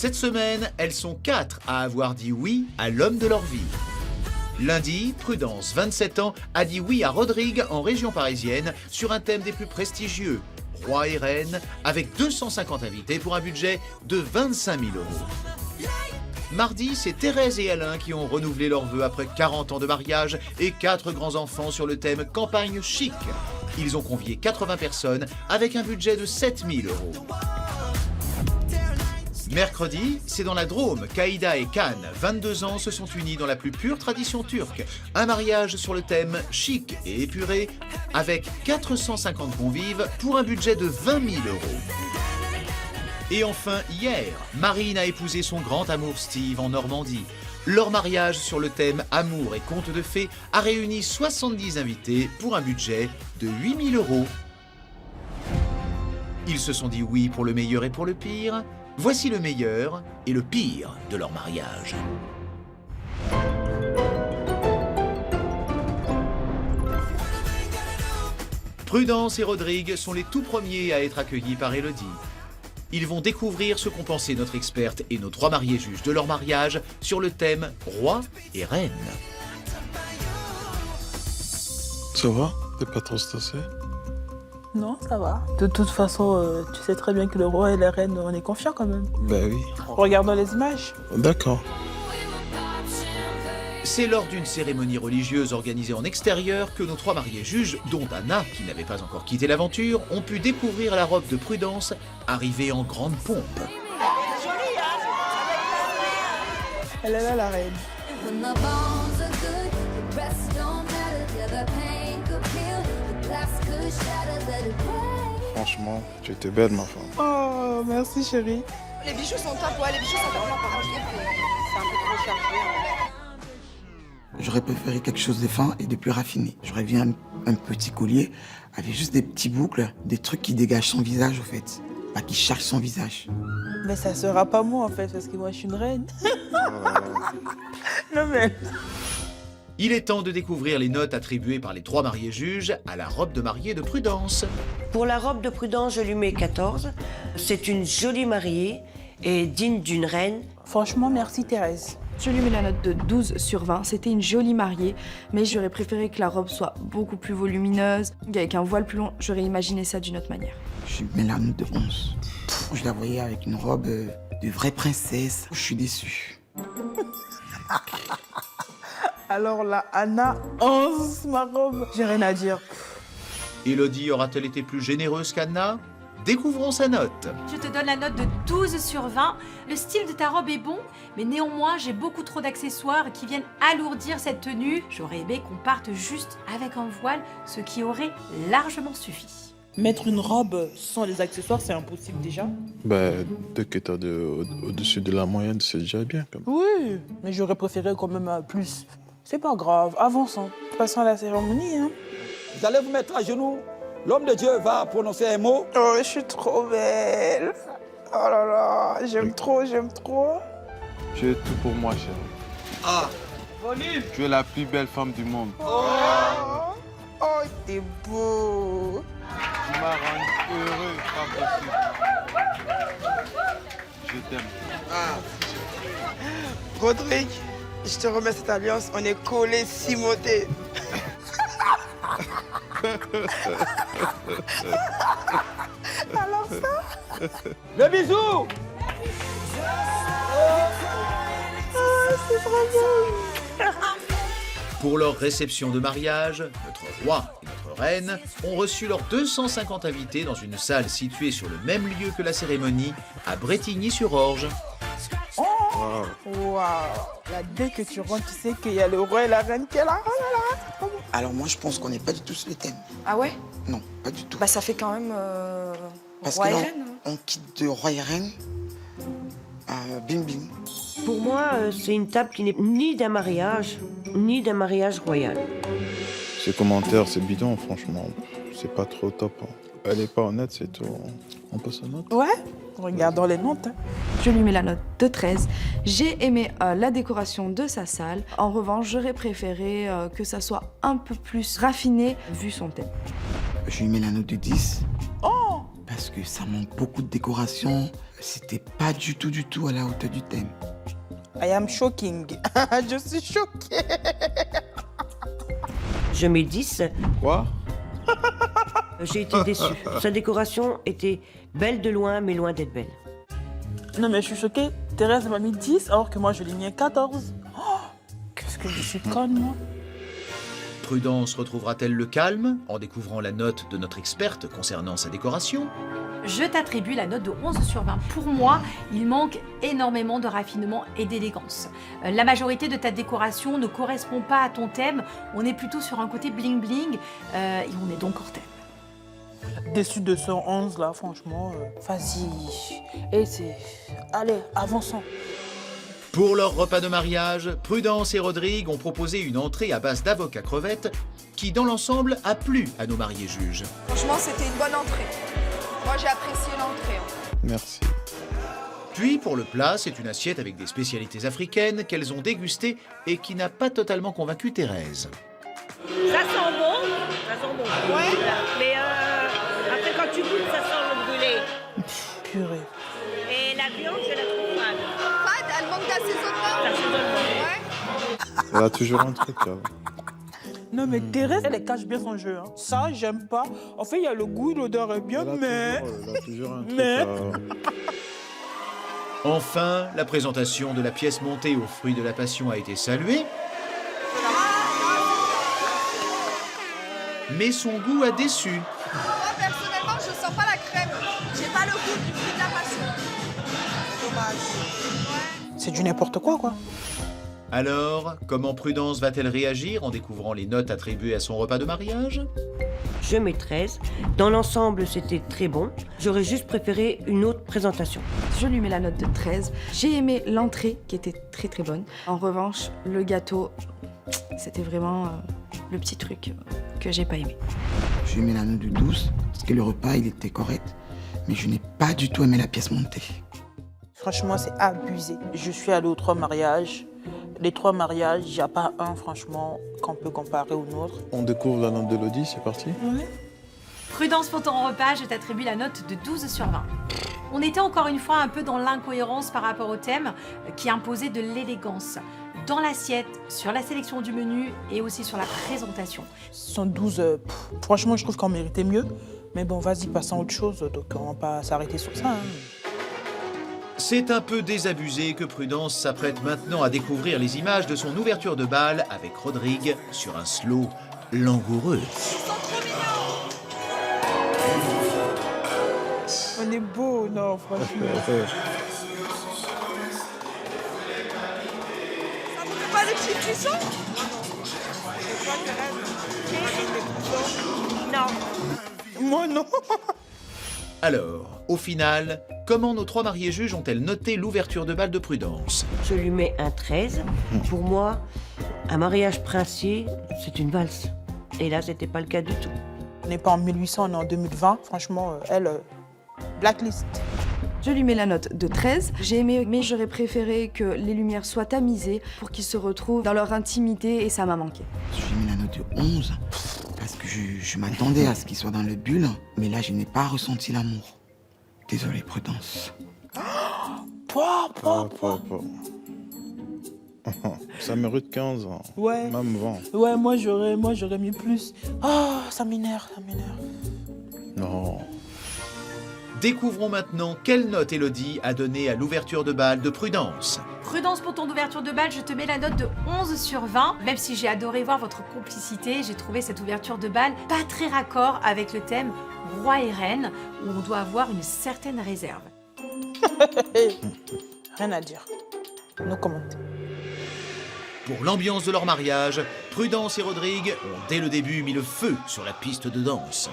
Cette semaine, elles sont 4 à avoir dit oui à l'homme de leur vie. Lundi, Prudence, 27 ans, a dit oui à Rodrigue en région parisienne sur un thème des plus prestigieux, roi et reine, avec 250 invités pour un budget de 25 000 €. Mardi, c'est Thérèse et Alain qui ont renouvelé leurs vœux après 40 ans de mariage et 4 grands-enfants sur le thème campagne chic. Ils ont convié 80 personnes avec un budget de 7 000 €. Mercredi, c'est dans la Drôme qu'Aïda et Can, 22 ans, se sont unis dans la plus pure tradition turque. Un mariage sur le thème chic et épuré avec 450 convives pour un budget de 20 000 €. Et enfin, hier, Marine a épousé son grand amour Steve en Normandie. Leur mariage sur le thème amour et contes de fées a réuni 70 invités pour un budget de 8 000 €. Ils se sont dit oui pour le meilleur et pour le pire. Voici le meilleur et le pire de leur mariage. Prudence et Rodrigue sont les tout premiers à être accueillis par Élodie. Ils vont découvrir ce qu'ont pensé notre experte et nos 3 mariés juges de leur mariage sur le thème roi et reine. Ça va? T'es pas trop stressé? Non, ça va. De toute façon, tu sais très bien que le roi et la reine, on est confiants quand même. Ben oui. Regardons les images. D'accord. C'est lors d'une cérémonie religieuse organisée en extérieur que nos 3 mariés juges, dont Anna, qui n'avait pas encore quitté l'aventure, ont pu découvrir la robe de Prudence arrivée en grande pompe. Elle est là, la reine. Franchement, tu étais belle, ma femme. Oh, merci chérie. Les bijoux sont top, ouais, les bijoux sont top. Moi, par contre, je trouve que c'est un peu trop chargé. J'aurais préféré quelque chose de fin et de plus raffiné. J'aurais vu un petit collier avec juste des petits boucles, des trucs qui dégagent son visage, au fait. Pas qui chargent son visage. Mais ça sera pas moi en fait, parce que moi je suis une reine. Non mais... Il est temps de découvrir les notes attribuées par les 3 mariés juges à la robe de mariée de Prudence. Pour la robe de Prudence, je lui mets 14. C'est une jolie mariée et digne d'une reine. Franchement, merci Thérèse. Je lui mets la note de 12 sur 20. C'était une jolie mariée, mais j'aurais préféré que la robe soit beaucoup plus volumineuse. Avec un voile plus long, j'aurais imaginé ça d'une autre manière. Je lui mets la note de 11. Je la voyais avec une robe de vraie princesse. Je suis déçu. Alors là, Anna, 11, ma robe. J'ai rien à dire. Élodie aura-t-elle été plus généreuse qu'Anna? Découvrons sa note. Je te donne la note de 12 sur 20. Le style de ta robe est bon, mais néanmoins, j'ai beaucoup trop d'accessoires qui viennent alourdir cette tenue. J'aurais aimé qu'on parte juste avec un voile, ce qui aurait largement suffi. Mettre une robe sans les accessoires, c'est impossible déjà. Ben, dès que t'as au-dessus de la moyenne, c'est déjà bien. Quand même. Oui, mais j'aurais préféré quand même plus. C'est pas grave, avançons. Passons à la cérémonie, hein. Vous allez vous mettre à genoux. L'homme de Dieu va prononcer un mot. Oh, je suis trop belle. Oh là là, j'aime trop, j'aime trop. Tu es tout pour moi, chérie. Ah, Tu es la plus belle femme du monde. Oh, oh t'es beau. Tu m'as rendu heureux, pas possible. Je t'aime. Rodrigue, je te remets cette alliance, on est collés cimotés. Alors ça? le bisou. C'est trop beau. Pour leur réception de mariage, notre roi et notre reine ont reçu leurs 250 invités dans une salle située sur le même lieu que la cérémonie, à Brétigny-sur-Orge. Waouh. Là, dès que tu rentres, tu sais qu'il y a le roi et la reine qui est là. Oh là là, c'est trop beau. Alors moi, je pense qu'on n'est pas du tout sur le thème. Ah ouais? Non, pas du tout. Bah ça fait quand même Parce roi que et là, reine. on quitte de roi et reine à bing bing. Pour moi, c'est une table qui n'est ni d'un mariage royal. Ces commentaires, c'est bidon, franchement. C'est pas trop top. Hein. Elle est pas honnête, c'est tout. On peut se noter. Ouais, regardons les notes. Hein. Je lui mets la note de 13. J'ai aimé la décoration de sa salle. En revanche, j'aurais préféré que ça soit un peu plus raffiné vu son thème. Je lui mets la note de 10. Oh! Parce que ça manque beaucoup de décoration. C'était pas du tout à la hauteur du thème. I am shocking. Je suis choquée. Je mets 10. Quoi? J'ai été déçue. Sa décoration était belle de loin, mais loin d'être belle. Non, mais je suis choquée. Thérèse m'a mis 10 alors que moi, je l'ai mis à 14. Oh, qu'est-ce que je suis conne, moi. Prudence retrouvera-t-elle le calme en découvrant la note de notre experte concernant sa décoration? Je t'attribue la note de 11 sur 20. Pour moi, il manque énormément de raffinement et d'élégance. La majorité de ta décoration ne correspond pas à ton thème. On est plutôt sur un côté bling-bling et on est donc hors thème. Déçu de ce 11 là, franchement. Vas-y. Et c'est. Allez, avançons. Pour leur repas de mariage, Prudence et Rodrigue ont proposé une entrée à base d'avocats crevettes qui, dans l'ensemble, a plu à nos mariés juges. Franchement, c'était une bonne entrée. Moi, j'ai apprécié l'entrée. Merci. Puis, pour le plat, c'est une assiette avec des spécialités africaines qu'elles ont dégustées et qui n'a pas totalement convaincu Thérèse. Ça sent bon. Ouais. Mais après, quand tu goûtes, ça sent le brûlé. Purée. Et la viande, je la trouve fade. Fade, elle manque d'assaisonnement. Ouais. Elle a toujours un truc là. Non, mais Thérèse, elle cache bien son jeu. Hein. Ça, j'aime pas. En fait, il y a le goût, l'odeur est bien, mais. Elle a toujours un truc Mais- Enfin, la présentation de la pièce montée aux fruits de la passion a été saluée. Mais son goût a déçu. Moi, personnellement, je sens pas la crème. J'ai pas le goût du fruit de la passion. Dommage. C'est du n'importe quoi. Alors, comment Prudence va-t-elle réagir en découvrant les notes attribuées à son repas de mariage? Je mets 13. Dans l'ensemble, c'était très bon. J'aurais juste préféré une autre présentation. Je lui mets la note de 13. J'ai aimé l'entrée qui était très très bonne. En revanche, le gâteau, c'était vraiment le petit truc que j'ai pas aimé. Je lui mets la note de 12 parce que le repas, il était correct. Mais je n'ai pas du tout aimé la pièce montée. Franchement, c'est abusé. Je suis allée aux 3 mariages. Les 3 mariages, il n'y a pas un, franchement, qu'on peut comparer au nôtre. On découvre la note d'Elodie, c'est parti. Prudence pour ton repas, je t'attribue la note de 12 sur 20. On était encore une fois un peu dans l'incohérence par rapport au thème qui imposait de l'élégance. Dans l'assiette, sur la sélection du menu et aussi sur la présentation. 112, franchement, je trouve qu'on méritait mieux. Mais bon, vas-y, passons à autre chose. Donc, on va pas s'arrêter sur ça. Hein. C'est un peu désabusé que Prudence s'apprête maintenant à découvrir les images de son ouverture de bal avec Rodrigue sur un slow langoureux. On est beau, non, franchement. Ça vous fait pas les petits cuissons? Non. Moi, non. Alors, au final, comment nos 3 mariés juges ont-elles noté l'ouverture de bal de Prudence? Je lui mets un 13. Pour moi, un mariage princier, c'est une valse. Et là, c'était pas le cas du tout. On n'est pas en 1800, on est en 2020. Franchement, elle, blacklist. Je lui mets la note de 13. J'ai aimé, mais j'aurais préféré que les lumières soient tamisées pour qu'ils se retrouvent dans leur intimité et ça m'a manqué. Je lui mets la note de 11 parce que je m'attendais à ce qu'il soit dans le bulle. Mais là, je n'ai pas ressenti l'amour. Désolé, Prudence. Pouah. Ça mérite 15 ans. Ouais. Même 20. Ouais, moi, j'aurais mis plus. Oh, ça m'énerve. Non. Découvrons maintenant quelle note Élodie a donnée à l'ouverture de bal de Prudence. Prudence pour ton ouverture de bal, je te mets la note de 11 sur 20. Même si j'ai adoré voir votre complicité, j'ai trouvé cette ouverture de bal pas très raccord avec le thème roi et reine, où on doit avoir une certaine réserve. Rien à dire. No comment. Pour l'ambiance de leur mariage, Prudence et Rodrigue ont dès le début mis le feu sur la piste de danse.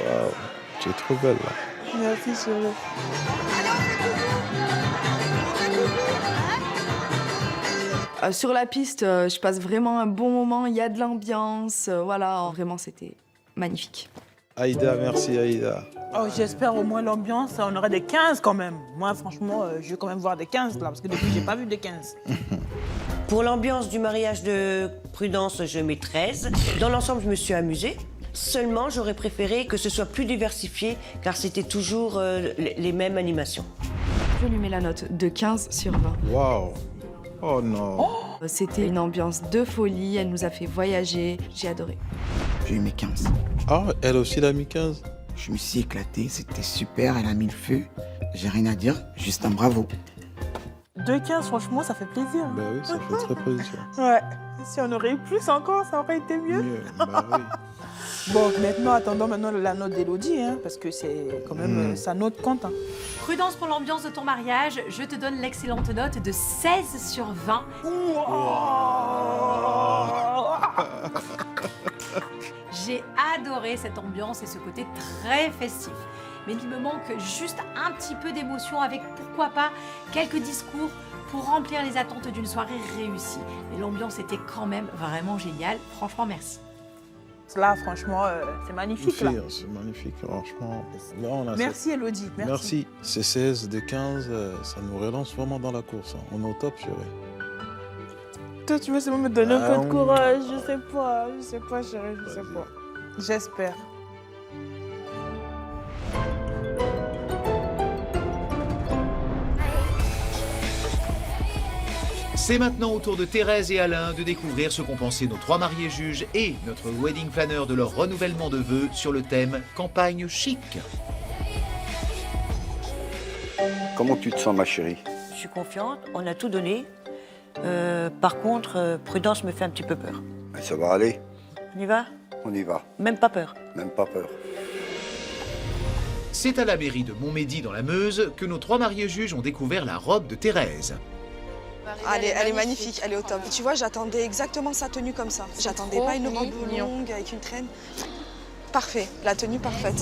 Waouh, tu es trop belle là. Merci, chérie. Sur la piste, je passe vraiment un bon moment, il y a de l'ambiance, voilà, vraiment c'était magnifique. Aïda, merci Aïda. Oh, j'espère au moins l'ambiance, on aurait des 15 quand même. Moi, franchement, je vais quand même voir des 15 là, parce que depuis, j'ai pas vu des 15. Pour l'ambiance du mariage de Prudence, je mets 13. Dans l'ensemble, je me suis amusée. Seulement, j'aurais préféré que ce soit plus diversifié, car c'était toujours les mêmes animations. Je lui mets la note de 15 sur 20. Waouh. Oh non. C'était une ambiance de folie, elle nous a fait voyager, j'ai adoré. Je lui mets 15. Ah, elle aussi, elle a mis 15. Je me suis éclaté, c'était super, elle a mis le feu. J'ai rien à dire, juste un bravo. 2,15, franchement, ça fait plaisir. Bah oui, ça fait très plaisir. Ouais. Si on aurait eu plus encore, ça aurait été mieux. Bah oui. Bon, maintenant, attendons maintenant la note d'Élodie, hein, parce que c'est quand même sa note compte. Hein. Prudence, pour l'ambiance de ton mariage, je te donne l'excellente note de 16 sur 20. J'ai adoré cette ambiance et ce côté très festif. Mais il me manque juste un petit peu d'émotion avec, pourquoi pas, quelques discours pour remplir les attentes d'une soirée réussie. Mais l'ambiance était quand même vraiment géniale. Franchement, merci. Là, franchement, c'est magnifique. Là. C'est magnifique, franchement. Là, on a Merci, Élodie. Merci. Merci. C'est 16 de 15, ça nous relance vraiment dans la course. Hein. On est au top, chérie. Toi, tu veux seulement me donner un peu de courage. Je sais pas, chérie, je sais pas. J'espère. C'est maintenant au tour de Thérèse et Alain de découvrir ce qu'ont pensé nos 3 mariés juges et notre wedding planner de leur renouvellement de vœux sur le thème campagne chic. Comment tu te sens, ma chérie? Je suis confiante, on a tout donné. Par contre, Prudence me fait un petit peu peur. Mais ça va aller. On y va? On y va. Même pas peur. Même pas peur. C'est à la mairie de Montmédy dans la Meuse que nos 3 mariés juges ont découvert la robe de Thérèse. Elle est magnifique, elle est au top. Tu vois, j'attendais exactement sa tenue comme ça. J'attendais pas une robe longue avec une traîne. Parfait, la tenue parfaite.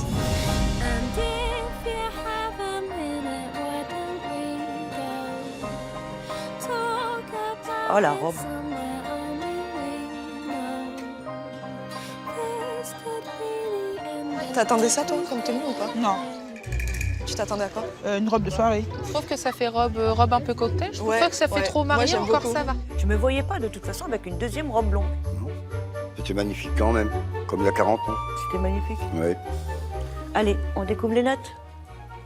Oh, la robe. T'attendais ça, toi, comme tenue ou pas? Non. Tu t'attendais à quoi? Une robe de soirée. Je trouve que ça fait robe un peu cocktail. Je trouve Ouais, pas que ça fait trop Moi, marié, j'aime encore beaucoup. ça va. Je me voyais pas de toute façon avec une deuxième robe longue. C'était magnifique quand même, comme il y a 40 ans. C'était magnifique. Ouais. Allez, on découvre les notes.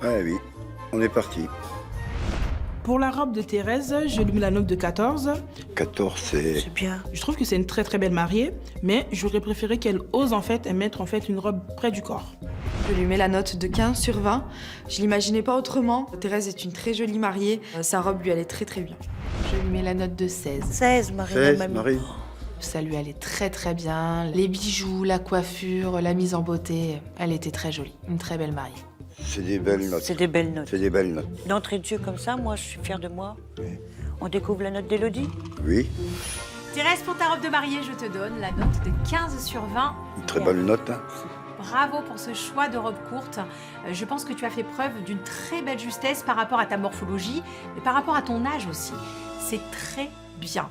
Ouais, oui. On est parti. Pour la robe de Thérèse, je lui mets la note de 14. 14, c'est... C'est bien. Je trouve que c'est une très très belle mariée, mais j'aurais préféré qu'elle ose en fait mettre en fait une robe près du corps. Je lui mets la note de 15 sur 20. Je l'imaginais pas autrement. Thérèse est une très jolie mariée. Sa robe lui allait très très bien. Je lui mets la note de 16. 16, Marie. 16, mamie. Marie. Ça lui allait très très bien. Les bijoux, la coiffure, la mise en beauté, elle était très jolie. Une très belle mariée. C'est des belles notes. C'est des belles notes. C'est des belles notes. D'entrée de jeu comme ça, moi, je suis fière de moi. Oui. On découvre la note d'Élodie. Oui, Thérèse, pour ta robe de mariée, je te donne la note de 15 sur 20. une très belle note. Hein. Bravo pour ce choix de robe courte. Je pense que tu as fait preuve d'une très belle justesse par rapport à ta morphologie, mais par rapport à ton âge aussi. C'est très bien.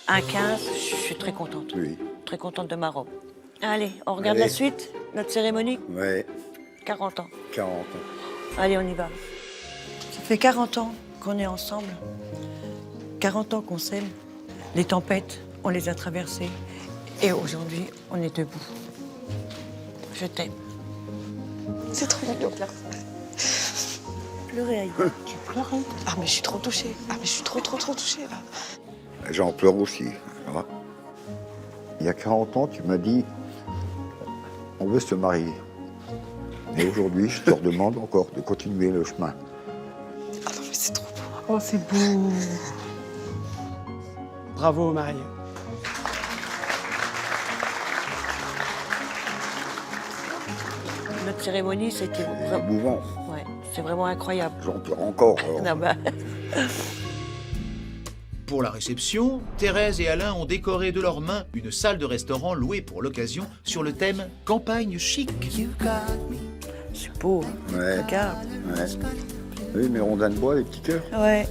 Un 15, je suis très contente. Oui. Très contente de ma robe. Allez, on regarde Allez. la suite. Notre cérémonie, Ouais, 40 ans. 40 ans. Allez, on y va. Ça fait 40 ans qu'on est ensemble. 40 ans qu'on s'aime. Les tempêtes, on les a traversées. Et aujourd'hui, on est debout. Je t'aime. C'est trop mignon. Pleurer, Aïda. Tu pleures, hein? Ah, mais je suis trop touchée. Ah, mais je suis trop touchée, là. J'en pleure aussi. Voilà. Il y a 40 ans, tu m'as dit, on veut se marier. Et aujourd'hui, je te redemande encore de continuer le chemin. Ah non, mais c'est trop beau. Oh, c'est beau. Bravo aux mariés. Notre cérémonie, c'était C'est vraiment... émouvant. Ouais, c'est vraiment incroyable. J'en pleure encore. alors. Non, bah... Pour la réception, Thérèse et Alain ont décoré de leurs mains une salle de restaurant louée pour l'occasion sur le thème campagne chic. C'est beau, hein. Ouais. Regarde. Ouais. Oui, mes rondins de bois, les petits cœurs. Ouais.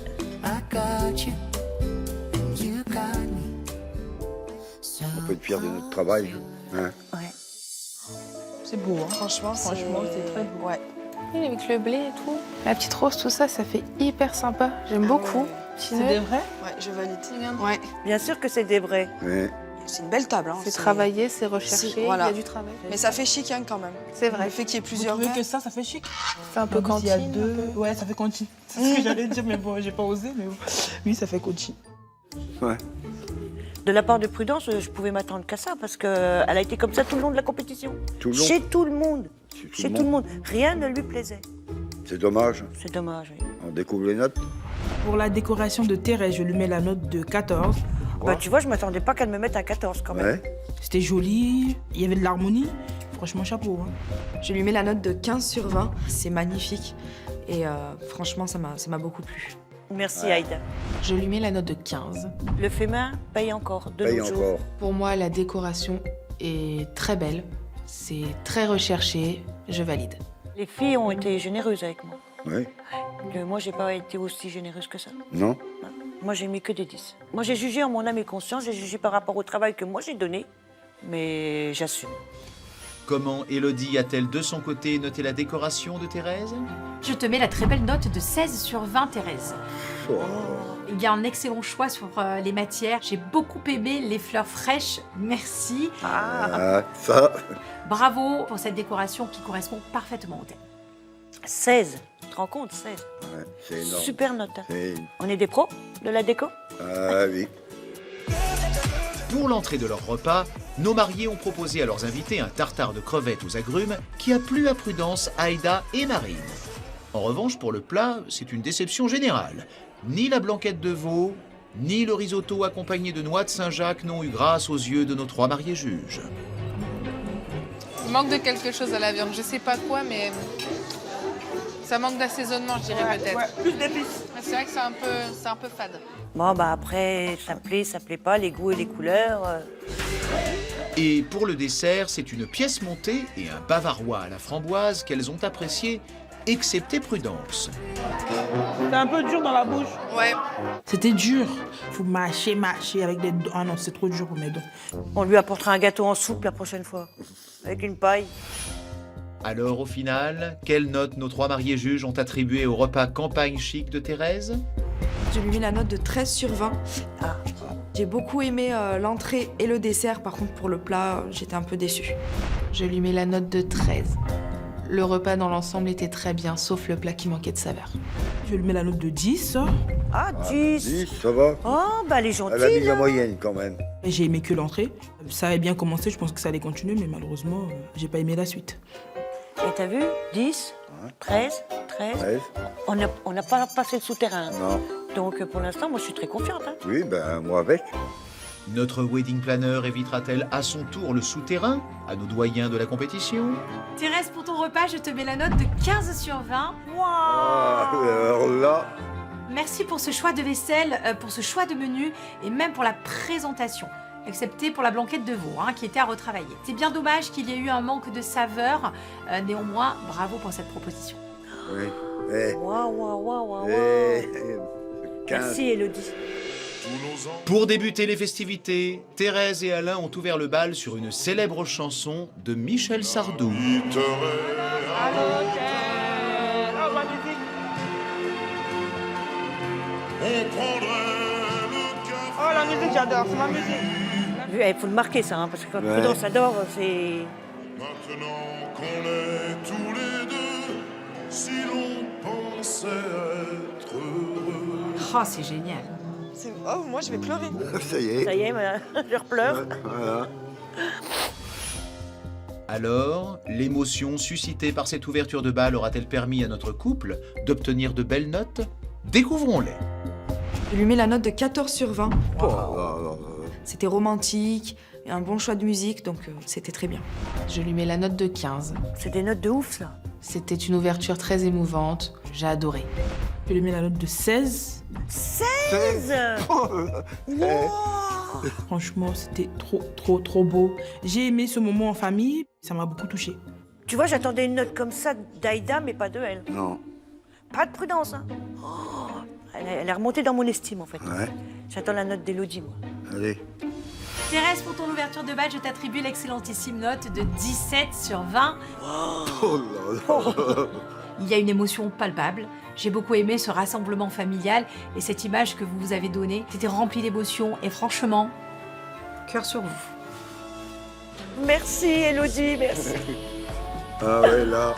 On peut être fiers de notre travail. Hein. Ouais. C'est beau, hein? Franchement, c'est très beau. Ouais. Avec le blé et tout. La petite rose, tout ça, ça fait hyper sympa. J'aime beaucoup. C'est des vrais? Ouais, je valide. Ouais. Bien sûr que c'est des vrais. Ouais. C'est une belle table. Hein. C'est travaillé, c'est recherché, Voilà. il y a du travail. Mais ça fait chic hein, quand même. C'est vrai. Le fait qu'il y ait plusieurs Vous trouvez verres. que ça fait chic? C'est un peu En plus, il y a cantine. deux. Ouais, ça fait cantine. C'est ce que j'allais dire, mais bon, j'ai pas osé. Mais bon. Oui, ça fait cantine. Ouais. De la part de Prudence, je pouvais m'attendre qu'à ça parce qu'elle a été comme ça tout le long de la compétition. Tout le long. Chez tout le monde. Chez Chez tout le monde. Rien ne lui plaisait. C'est dommage. C'est dommage, oui. On découvre les notes. Pour la décoration de Thérèse, je lui mets la note de 14. Bah, tu vois, je m'attendais pas qu'elle me mette un 14 quand même. Ouais. C'était joli, il y avait de l'harmonie. Franchement, chapeau. Hein. Je lui mets la note de 15 sur 20. C'est magnifique. Et franchement, ça m'a beaucoup plu. Merci Aïda. Je lui mets la note de 15. Le fait main paye encore de Paye nos jours. encore. Pour moi, la décoration est très belle. C'est très recherché. Je valide. Les filles ont été généreuses avec moi. Oui. Moi, j'ai pas été aussi généreuse que ça. Non. Moi, j'ai mis que des 10. Moi, j'ai jugé en mon âme et conscience, j'ai jugé par rapport au travail que moi j'ai donné, mais j'assume. Comment Élodie a-t-elle de son côté noté la décoration de Thérèse? Je te mets la très belle note de 16 sur 20, Thérèse. Oh. Il y a un excellent choix sur les matières. J'ai beaucoup aimé les fleurs fraîches. Merci. Ah, ça. Bravo pour cette décoration qui correspond parfaitement au thème. 16. Tu te rends compte, 16. Ouais, c'est énorme. Super note. Hein. C'est- On est des pros de la déco? Ah oui. Pour l'entrée de leur repas, nos mariés ont proposé à leurs invités un tartare de crevettes aux agrumes qui a plu à Prudence, Aïda et Marine. En revanche, pour le plat, c'est une déception générale. Ni la blanquette de veau, ni le risotto accompagné de noix de Saint-Jacques n'ont eu grâce aux yeux de nos 3 mariés juges. Il manque de quelque chose à la viande. Je sais pas quoi, mais ça manque d'assaisonnement, je dirais peut-être. Ouais, plus d'épices. Mais c'est vrai que c'est un peu fade. Bon, bah après, ça plaît pas, les goûts et les couleurs. Et pour le dessert, c'est une pièce montée et un bavarois à la framboise qu'elles ont apprécié, excepté Prudence. C'était un peu dur dans la bouche. Ouais. C'était dur. Faut mâcher avec des dents. Ah non, c'est trop dur pour mes dents. On lui apportera un gâteau en soupe la prochaine fois, avec une paille. Alors au final, quelle note nos 3 mariés juges ont attribué au repas campagne chic de Thérèse? Je lui mets la note de 13 sur 20. J'ai beaucoup aimé l'entrée et le dessert. Par contre, pour le plat, j'étais un peu déçue. Je lui mets la note de 13. Le repas dans l'ensemble était très bien, sauf le plat qui manquait de saveur. Je lui mets la note de 10. Ah, 10. 10, ça va. Oh, bah elle est gentille. Elle a mis la là. moyenne quand même. Et j'ai aimé que l'entrée. Ça avait bien commencé, je pense que ça allait continuer, mais malheureusement, j'ai pas aimé la suite. Et t'as vu 10, 13. 13. On n'a pas passé le souterrain. Non. Donc pour l'instant, moi je suis très confiante. Hein. Oui, ben moi avec. Notre wedding planner évitera-t-elle à son tour le souterrain à nos doyens de la compétition? Thérèse, pour ton repas, je te mets la note de 15 sur 20. Ah, alors là. Merci pour ce choix de vaisselle, pour ce choix de menu et même pour la présentation. Excepté pour la blanquette de veau, qui était à retravailler. C'est bien dommage qu'il y ait eu un manque de saveur. Néanmoins, bravo pour cette proposition. Oui. Eh, Waouh. eh, 15. Merci Élodie. Pour débuter les festivités, Thérèse et Alain ont ouvert le bal sur une célèbre chanson de Michel Sardou. Oh, la musique, j'adore, c'est ma musique. Il faut le marquer ça, parce que quand Ouais. Prudence adore, c'est... Maintenant qu'on est tous les deux, si l'on pensait être heureux. Oh, c'est génial. Oh, moi je vais pleurer. Ça y est. Ça y est, voilà, je repleure. Voilà. Alors, l'émotion suscitée par cette ouverture de bal aura-t-elle permis à notre couple d'obtenir de belles notes? Découvrons-les. Je lui mets la note de 14 sur 20. Oh. C'était romantique, et un bon choix de musique, donc c'était très bien. Je lui mets la note de 15. C'est des notes de ouf, ça. C'était une ouverture très émouvante. J'ai adoré. Je lui mets la note de 16. 16. Franchement, c'était trop beau. J'ai aimé ce moment en famille, ça m'a beaucoup touchée. Tu vois, j'attendais une note comme ça d'Aïda, mais pas de elle. Non. Pas de Prudence, hein. Oh, elle est remontée dans mon estime, en fait. Ouais. J'attends la note d'Élodie, moi. Allez. Thérèse, pour ton ouverture de bal, je t'attribue l'excellentissime note de 17 sur 20. Oh là là. Il y a une émotion palpable. J'ai beaucoup aimé ce rassemblement familial et cette image que vous vous avez donnée. C'était rempli d'émotions et franchement, cœur sur vous. Merci Elodie, merci. Ah ouais, là.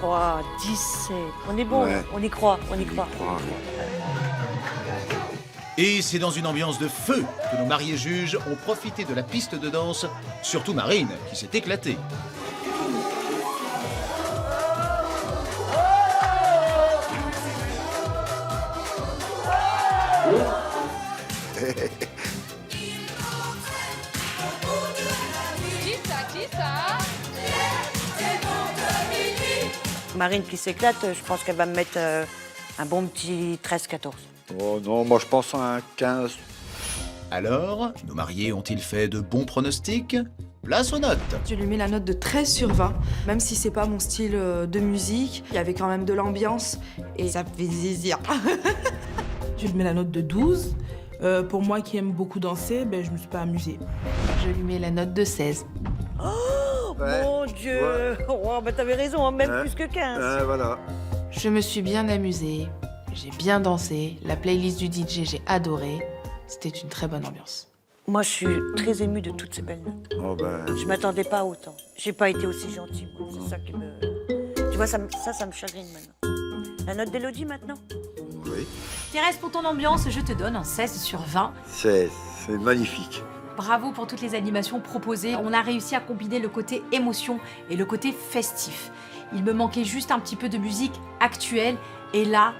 Oh, 17. On est bon, Ouais. on y croit, on y croit. Et c'est dans une ambiance de feu que nos mariés juges ont profité de la piste de danse, surtout Marine, qui s'est éclatée. Marine qui s'éclate, je pense qu'elle va me mettre un bon petit 13-14. Oh non, moi je pense à un 15. Alors, nos mariés ont-ils fait de bons pronostics? Place aux notes. Je lui mets la note de 13 sur 20, même si c'est pas mon style de musique. Il y avait quand même de l'ambiance et ça fait zizir. Je lui mets la note de 12. Pour moi qui aime beaucoup danser, je me suis pas amusée. Je lui mets la note de 16. Oh Ouais. mon Dieu, Ouais. Oh, t'avais raison, hein, même Ouais. plus que 15. Voilà. Je me suis bien amusée, j'ai bien dansé, la playlist du DJ j'ai adoré. C'était une très bonne ambiance. Moi, je suis très émue de toutes ces belles notes. Oh ben. Je m'attendais pas à autant. J'ai pas été aussi gentille, moi. C'est ça qui me... Tu vois, ça me chagrine maintenant. La note d'Élodie, maintenant? Oui. Thérèse, pour ton ambiance, je te donne un 16 sur 20. C'est magnifique. Bravo pour toutes les animations proposées. On a réussi à combiner le côté émotion et le côté festif. Il me manquait juste un petit peu de musique actuelle. Et là,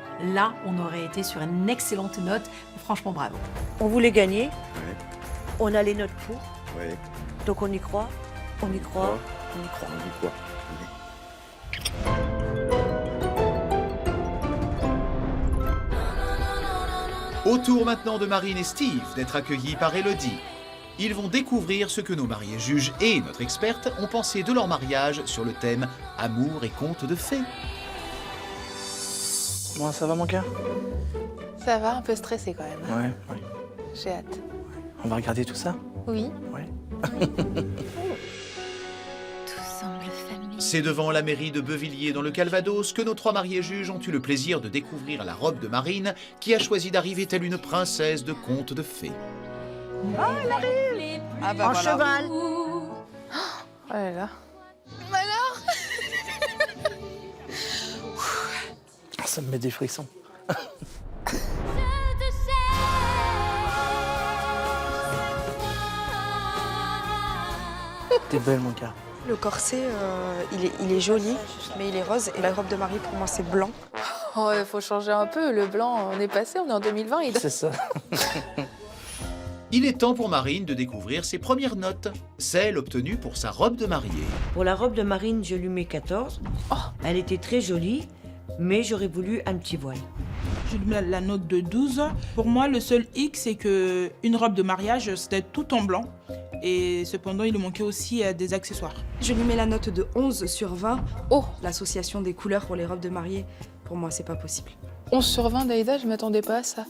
on aurait été sur une excellente note. Franchement, bravo. On voulait gagner. Ouais. On a les notes pour. Ouais. Donc on y croit. On y croit. Ouais. On y croit. On dit quoi? Autour maintenant de Marine et Steve d'être accueillis par Elodie. Ils vont découvrir ce que nos mariés juges et notre experte ont pensé de leur mariage sur le thème amour et contes de fées. Bon, ça va mon cœur? Ça va, un peu stressé quand même. Ouais. J'ai hâte. On va regarder tout ça? Oui. Ouais. C'est devant la mairie de Beauvilliers dans le Calvados que nos trois mariés juges ont eu le plaisir de découvrir la robe de Marine qui a choisi d'arriver telle une princesse de contes de fées. Ah, elle arrive! Ah bah En voilà. cheval. Oh là là. Alors Ça me met des frissons. T'es belle mon cœur. Le corset, il est joli, mais il est rose. Et la robe de mariée, pour moi, c'est blanc. Oh, il faut changer un peu. Le blanc, on est passé, on est en 2020. C'est ça. Il est temps pour Marine de découvrir ses premières notes, celles obtenues pour sa robe de mariée. Pour la robe de Marine, je lui mets 14. Elle était très jolie, mais j'aurais voulu un petit voile. Je lui mets la note de 12. Pour moi, le seul hic, c'est qu'une robe de mariage, c'était tout en blanc. Et cependant, il lui manquait aussi des accessoires. Je lui mets la note de 11 sur 20. Oh, l'association des couleurs pour les robes de mariée, pour moi, c'est pas possible. 11 sur 20, Daïda, je m'attendais pas à ça.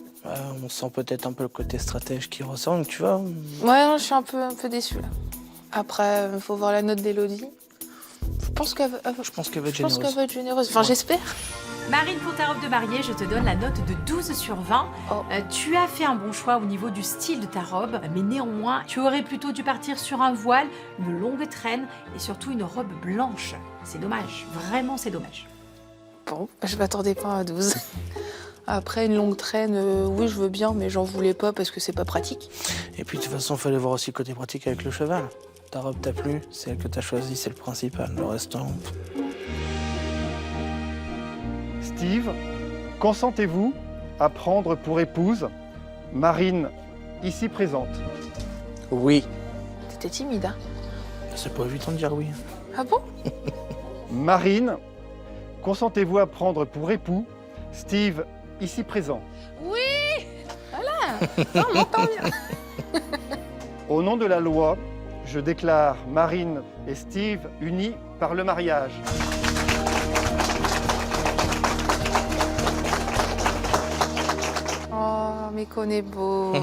On sent peut-être un peu le côté stratège qui ressort, tu vois. Ouais, non, je suis un peu déçue là. Après, il faut voir la note d'Élodie. Je pense qu'elle va être généreuse. Enfin, j'espère. Marine, pour ta robe de mariée, je te donne la note de 12 sur 20. Tu as fait un bon choix au niveau du style de ta robe, mais néanmoins, tu aurais plutôt dû partir sur un voile, une longue traîne et surtout une robe blanche. C'est dommage, vraiment c'est dommage. Bon, je m'attendais pas à 12. Après, une longue traîne, oui, je veux bien, mais j'en voulais pas parce que c'est pas pratique. Et puis de toute façon, il fallait voir aussi le côté pratique avec le cheval. Ta robe t'a plu, c'est elle que t'as choisie, c'est le principal. Le restant... Steve, consentez-vous à prendre pour épouse Marine, ici présente? Oui. T'étais timide, hein? C'est pas évident de dire oui. Ah bon? Marine, consentez-vous à prendre pour époux Steve, ici présent? Oui! Voilà! Non, on m'entend bien. Au nom de la loi, je déclare Marine et Steve unis par le mariage. Oh, mais qu'on est beau.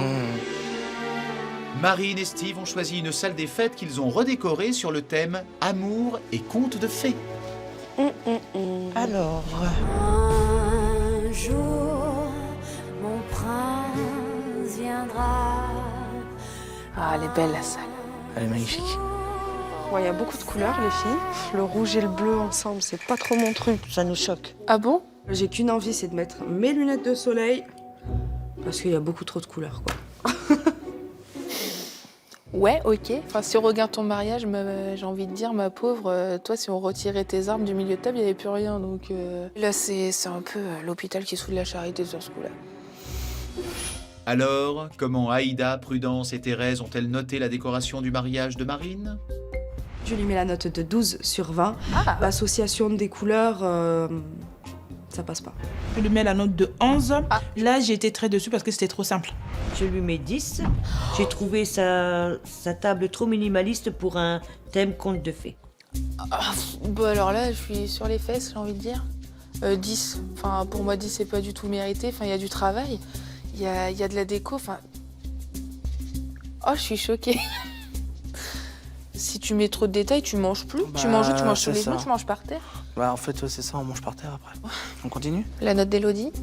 Marine et Steve ont choisi une salle des fêtes qu'ils ont redécorée sur le thème amour et contes de fées. Alors, Un jour, mon prince viendra. Ah, elle est belle la salle. Elle est magnifique. Il y a beaucoup de couleurs, les filles. Le rouge et le bleu ensemble, c'est pas trop mon truc. ça nous choque. Ah bon? J'ai qu'une envie, c'est de mettre mes lunettes de soleil parce qu'il y a beaucoup trop de couleurs, quoi. Ouais, ok. Enfin, si on regarde ton mariage, j'ai envie de dire, ma pauvre, toi, si on retirait tes armes du milieu de table, il n'y avait plus rien. Donc là, c'est un peu l'hôpital qui soude la charité sur ce coup-là. Alors, comment Aïda, Prudence et Thérèse ont-elles noté la décoration du mariage de Marine? Je lui mets la note de 12 sur 20. Ah. L'association des couleurs, ça passe pas. Je lui mets la note de 11. Là, j'ai été très dessus parce que c'était trop simple. Je lui mets 10. J'ai trouvé sa table trop minimaliste pour un thème conte de fées. Ah, bah alors là, je suis sur les fesses, j'ai envie de dire. 10. Enfin, pour moi, 10, c'est pas du tout mérité. Enfin, il y a du travail, il y a de la déco. Enfin. Oh, je suis choquée. Si tu mets trop de détails, tu manges plus. Tu manges où? Tu manges sur les genoux, tu manges par terre. Bah en fait, ouais, c'est ça, on mange par terre après. On continue? La note d'Élodie?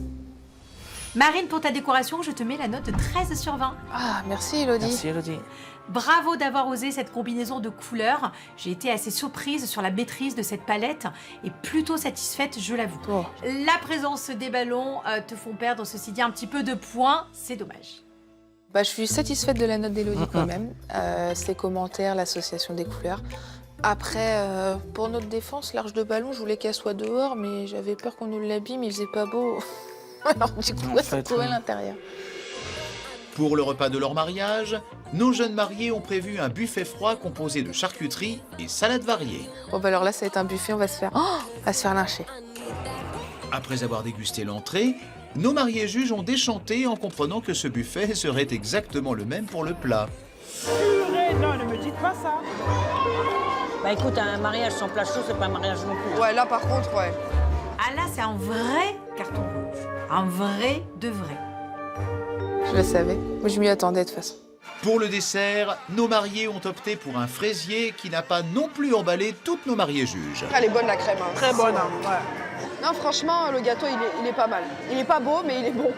Marine, pour ta décoration, je te mets la note de 13 sur 20. Ah, merci Élodie. Merci Élodie. Bravo d'avoir osé cette combinaison de couleurs. J'ai été assez surprise sur la maîtrise de cette palette et plutôt satisfaite, je l'avoue. Oh. La présence des ballons te font perdre, ceci dit, un petit peu de points. C'est dommage. Bah, je suis satisfaite de la note d'Élodie quand même. Ses commentaires, l'association des couleurs. Après, pour notre défense, l'arche de ballon, je voulais qu'elle soit dehors, mais j'avais peur qu'on nous l'abîme, il faisait pas beau. Alors du coup, elle se trouvait à l'intérieur. Pour le repas de leur mariage, nos jeunes mariés ont prévu un buffet froid composé de charcuterie et salades variées. Bon bah alors là, ça va être un buffet, on va se faire lyncher. Après avoir dégusté l'entrée, nos mariés juges ont déchanté en comprenant que ce buffet serait exactement le même pour le plat. Purée, non, ne me dites pas ça. Bah écoute, un mariage sans plat chaud, c'est pas un mariage non plus. Ouais, là par contre, ouais. Ah là, c'est un vrai carton rouge. Un vrai de vrai. Je le savais. Moi, je m'y attendais de toute façon. Pour le dessert, nos mariés ont opté pour un fraisier qui n'a pas non plus emballé toutes nos mariés juges. Elle est bonne la crème. Hein. Très bonne, hein, ouais. Non, franchement, le gâteau, il est pas mal. Il est pas beau, mais il est bon.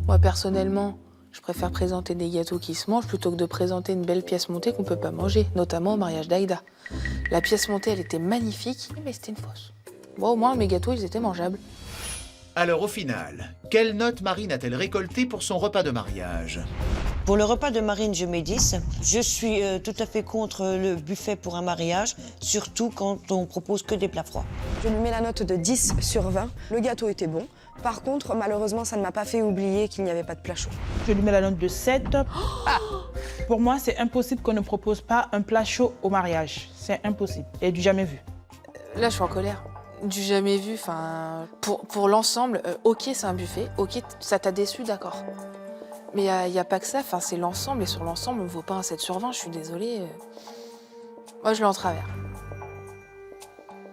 Moi, personnellement, je préfère présenter des gâteaux qui se mangent plutôt que de présenter une belle pièce montée qu'on peut pas manger, notamment au mariage d'Aïda. La pièce montée, elle était magnifique, mais c'était une fausse. Bon, au moins, mes gâteaux, ils étaient mangeables. Alors au final, quelle note Marine a-t-elle récoltée pour son repas de mariage? Pour le repas de Marine, je mets 10. Je suis tout à fait contre le buffet pour un mariage, surtout quand on propose que des plats froids. Je lui mets la note de 10 sur 20. Le gâteau était bon. Par contre, malheureusement, ça ne m'a pas fait oublier qu'il n'y avait pas de plat chaud. Je lui mets la note de 7. Pour moi, c'est impossible qu'on ne propose pas un plat chaud au mariage. C'est impossible et du jamais vu. Là, je suis en colère. Du jamais vu, enfin, pour l'ensemble, ok, c'est un buffet, ok, ça t'a déçu, d'accord. Mais il n'y a pas que ça, enfin, c'est l'ensemble, et sur l'ensemble, on ne vaut pas un 7 sur 20, je suis désolée. Moi, je l'ai en travers.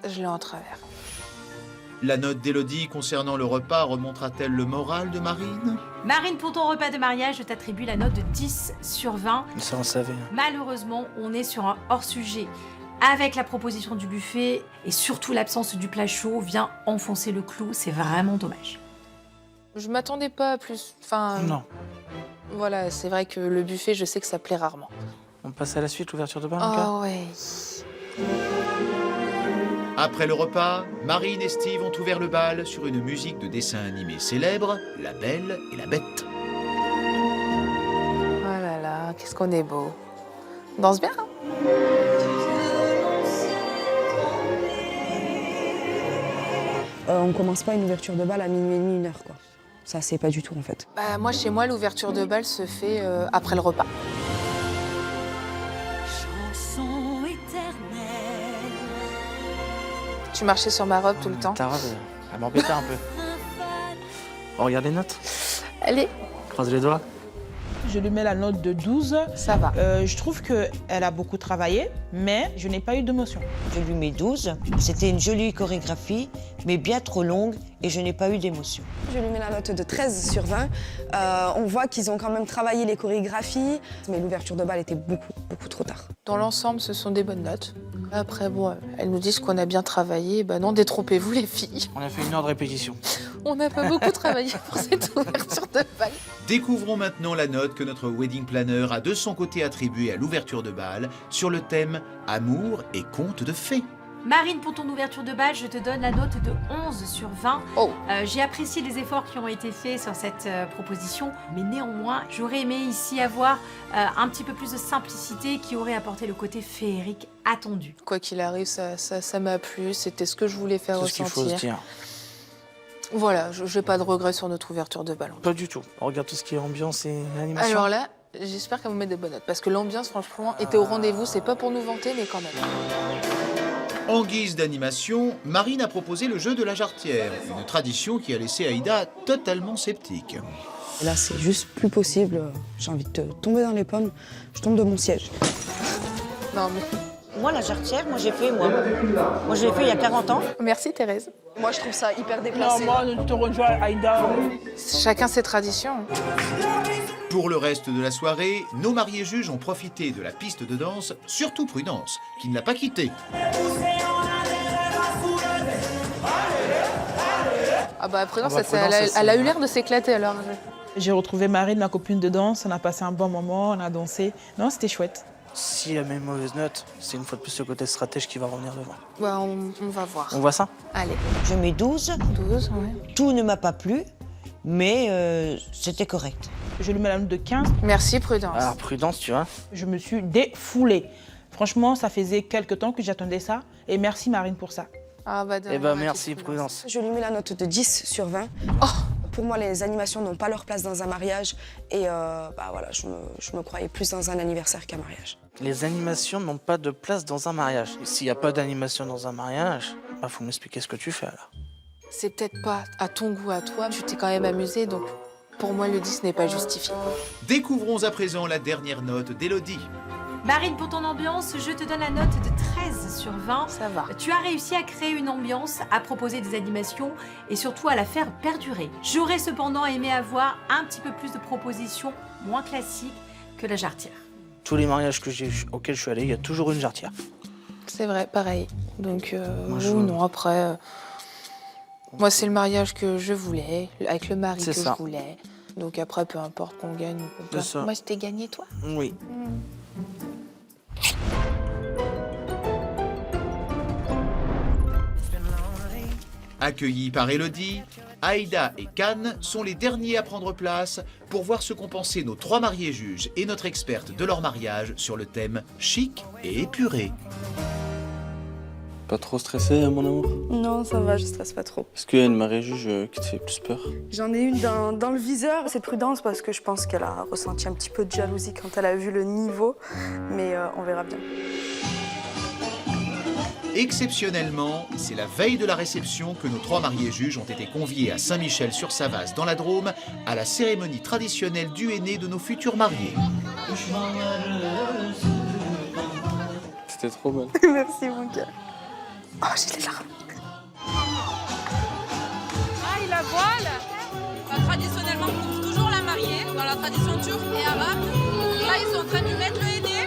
Je l'ai en travers. La note d'Élodie concernant le repas remontera-t-elle le moral de Marine? Marine, pour ton repas de mariage, je t'attribue la note de 10 sur 20. Ça, on savait. Malheureusement, on est sur un hors-sujet. Avec la proposition du buffet et surtout l'absence du plat chaud vient enfoncer le clou, c'est vraiment dommage. Je m'attendais pas à plus, enfin... Non. Voilà, c'est vrai que le buffet, je sais que ça plaît rarement. On passe à la suite, l'ouverture de bal, Ah ouais. Après le repas, Marine et Steve ont ouvert le bal sur une musique de dessin animé célèbre, La Belle et la Bête. Oh là là, qu'est-ce qu'on est beau. On danse bien, hein? On commence pas une ouverture de bal à minuit et demi, 1h, quoi. Ça, c'est pas du tout, en fait. Bah, moi, chez moi, l'ouverture de bal se fait après le repas. Chanson éternelle. Tu marchais sur ma robe tout le temps. Ta robe, elle m'embêtait un peu. On regarde les notes. Allez. Croise les doigts. Je lui mets la note de 12. Ça va. Je trouve qu'elle a beaucoup travaillé, mais je n'ai pas eu d'émotion. Je lui mets 12. C'était une jolie chorégraphie, mais bien trop longue, et je n'ai pas eu d'émotion. Je lui mets la note de 13 sur 20. On voit qu'ils ont quand même travaillé les chorégraphies, mais l'ouverture de bal était beaucoup trop tard. Dans l'ensemble, ce sont des bonnes notes. Après, bon, elles nous disent qu'on a bien travaillé. Bah non, détrompez-vous les filles. On a fait 1 heure de répétition. On n'a pas beaucoup travaillé pour cette ouverture de bal. Découvrons maintenant la note que notre wedding planner a de son côté attribuée à l'ouverture de bal sur le thème Amour et contes de fées. Marine, pour ton ouverture de bal, je te donne la note de 11 sur 20. J'ai apprécié les efforts qui ont été faits sur cette proposition, mais néanmoins, j'aurais aimé ici avoir un petit peu plus de simplicité qui aurait apporté le côté féerique attendu. Quoi qu'il arrive, ça m'a plu, c'était ce que je voulais faire C'est ce qu'il ressentir. faut se dire. Voilà, je n'ai pas de regrets sur notre ouverture de bal. Pas du tout. On regarde tout ce qui est ambiance et animation. Alors là, j'espère qu'elle vous met des bonnes notes, parce que l'ambiance, franchement, était au rendez-vous. C'est pas pour nous vanter, mais quand même. En guise d'animation, Marine a proposé le jeu de la jarretière, une tradition qui a laissé Aïda totalement sceptique. Et là, c'est juste plus possible. J'ai envie de tomber dans les pommes. Je tombe de mon siège. Non, mais... Moi, la jarretière, moi, je l'ai fait il y a 40 ans. Merci, Thérèse. Moi, je trouve ça hyper déplacé. Non, moi, je te rejoins, Aïda. Chacun ses traditions. Pour le reste de la soirée, nos mariés juges ont profité de la piste de danse, surtout Prudence, qui ne l'a pas quittée. Ah bah après, non, Ah bah, elle a eu l'air de s'éclater alors. J'ai retrouvé Marine, ma copine de danse. On a passé un bon moment, on a dansé. Non, c'était chouette. Si elle met une mauvaise note, c'est une fois de plus le côté stratège qui va revenir devant. Ouais, on va voir. On voit ça? Allez. Je mets 12. 12, ouais. Tout ne m'a pas plu, mais c'était correct. Je lui mets la note de 15. Merci, Prudence. Alors, Prudence, tu vois. Je me suis défoulée. Franchement, ça faisait quelques temps que j'attendais ça. Et merci Marine pour ça. Ah bah Eh ben merci, Prudence. Je lui mets la note de 10 sur 20. Pour moi, les animations n'ont pas leur place dans un mariage. Et bah voilà, je me croyais plus dans un anniversaire qu'un mariage. Les animations n'ont pas de place dans un mariage. Et s'il n'y a pas d'animation dans un mariage, bah faut m'expliquer ce que tu fais alors. C'est peut-être pas à ton goût à toi, mais tu t'es quand même amusée, donc pour moi, le 10 n'est pas justifié. Découvrons à présent la dernière note d'Élodie. Marine, pour ton ambiance, je te donne la note de 13 sur 20. Ça va. Tu as réussi à créer une ambiance, à proposer des animations et surtout à la faire perdurer. J'aurais cependant aimé avoir un petit peu plus de propositions moins classiques que la jarretière. Tous les mariages auxquels je suis allé, il y a toujours une jarretière. C'est vrai, pareil. Donc, Moi, oui, non, après... moi, c'est le mariage que je voulais, avec le mari que je voulais. Donc après, peu importe qu'on gagne ou qu'on perd. Moi, c'était gagné, toi? Oui. Accueillis par Élodie, Aïda et Can sont les derniers à prendre place pour voir ce qu'ont pensé nos 3 mariés juges et notre experte de leur mariage sur le thème chic et épuré. Pas trop stressé, mon amour? Non, ça va, je stresse pas trop. Est-ce qu'il y a une mariée juge qui te fait plus peur? J'en ai une dans le viseur. C'est Prudence parce que je pense qu'elle a ressenti un petit peu de jalousie quand elle a vu le niveau. Mais on verra bien. Exceptionnellement, c'est la veille de la réception que nos 3 mariés juges ont été conviés à Saint-Michel-sur-Savas dans la Drôme à la cérémonie traditionnelle du henné de nos futurs mariés. C'était trop belle. Merci, mon cœur. Oh, j'ai les larmes. Ah, la voile. Traditionnellement, on trouve toujours la mariée dans la tradition turque et arabe. Là, ils sont en train de lui mettre le henné.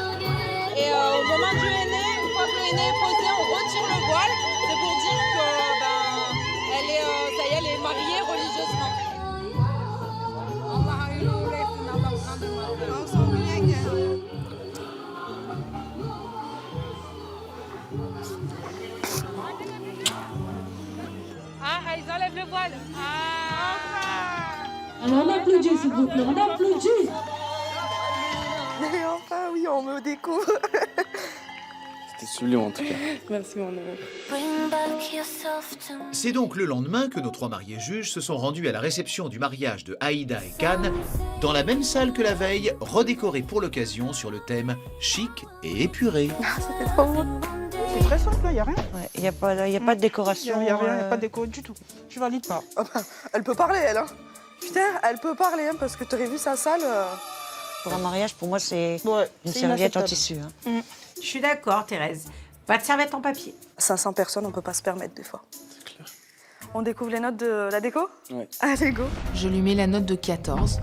Et au moment du henné, une fois que le henné est posé, on retire le voile. C'est pour dire que ça y est, elle est mariée religieusement. Ah, ils enlèvent le voile. Alors on applaudit s'il vous plaît, on applaudit. Et enfin, oui, on me découvre. C'était sublime en tout cas. Merci, mon amour. C'est donc le lendemain que nos 3 mariés juges se sont rendus à la réception du mariage de Aïda et Can, dans la même salle que la veille, redécorée pour l'occasion sur le thème chic et épuré. C'était trop beau. C'est très simple, il n'y a rien. Il n'y a pas de décoration. Il n'y a rien, il n'y a pas de déco du tout. Je valide pas. Oh bah, elle peut parler, elle. Hein. Putain, elle peut parler, hein, parce que tu aurais vu sa salle. Pour un mariage, pour moi, c'est une c'est serviette en inacceptable. tissu. Hein. Je suis d'accord, Thérèse. Pas de serviette en papier. 500 personnes, on peut pas se permettre des fois. On découvre les notes de la déco? Ouais. Allez, go. Je lui mets la note de 14.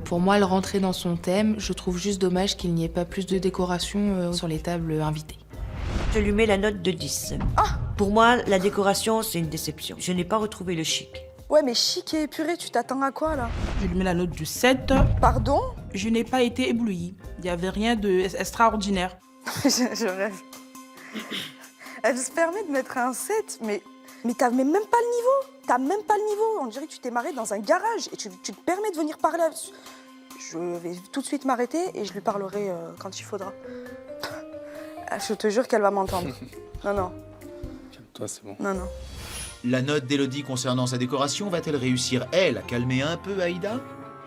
Pour moi, elle rentrait dans son thème. Je trouve juste dommage qu'il n'y ait pas plus de décoration sur les tables invitées. Je lui mets la note de 10. Pour moi, la décoration, c'est une déception. Je n'ai pas retrouvé le chic. Ouais, mais chic et épuré, tu t'attends à quoi là? Je lui mets la note de 7. Pardon? Je n'ai pas été éblouie. Il n'y avait rien d'extraordinaire. Je rêve. Elle se permet de mettre un 7, mais t'as même pas le niveau. T'as même pas le niveau. On dirait que tu t'es marré dans un garage et tu te permets de venir parler. Je vais tout de suite m'arrêter et je lui parlerai quand il faudra. Je te jure qu'elle va m'entendre. Non. Calme-toi, c'est bon. Non. La note d'Élodie concernant sa décoration va-t-elle réussir, elle, à calmer un peu Aïda?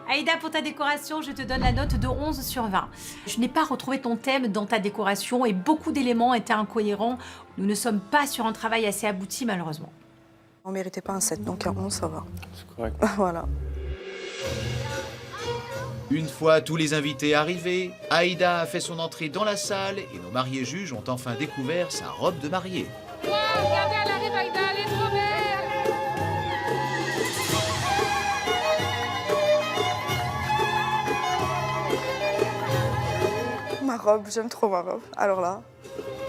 Aïda, pour ta décoration, je te donne la note de 11 sur 20. Je n'ai pas retrouvé ton thème dans ta décoration et beaucoup d'éléments étaient incohérents. Nous ne sommes pas sur un travail assez abouti, malheureusement. On méritait pas un 7, donc un 11, ça va. C'est correct. Voilà. Une fois tous les invités arrivés, Aïda a fait son entrée dans la salle et nos mariés juges ont enfin découvert sa robe de mariée. Wow, regardez, elle arrive, Aïda, elle est trop belle. Ma robe, j'aime trop ma robe. Alors là.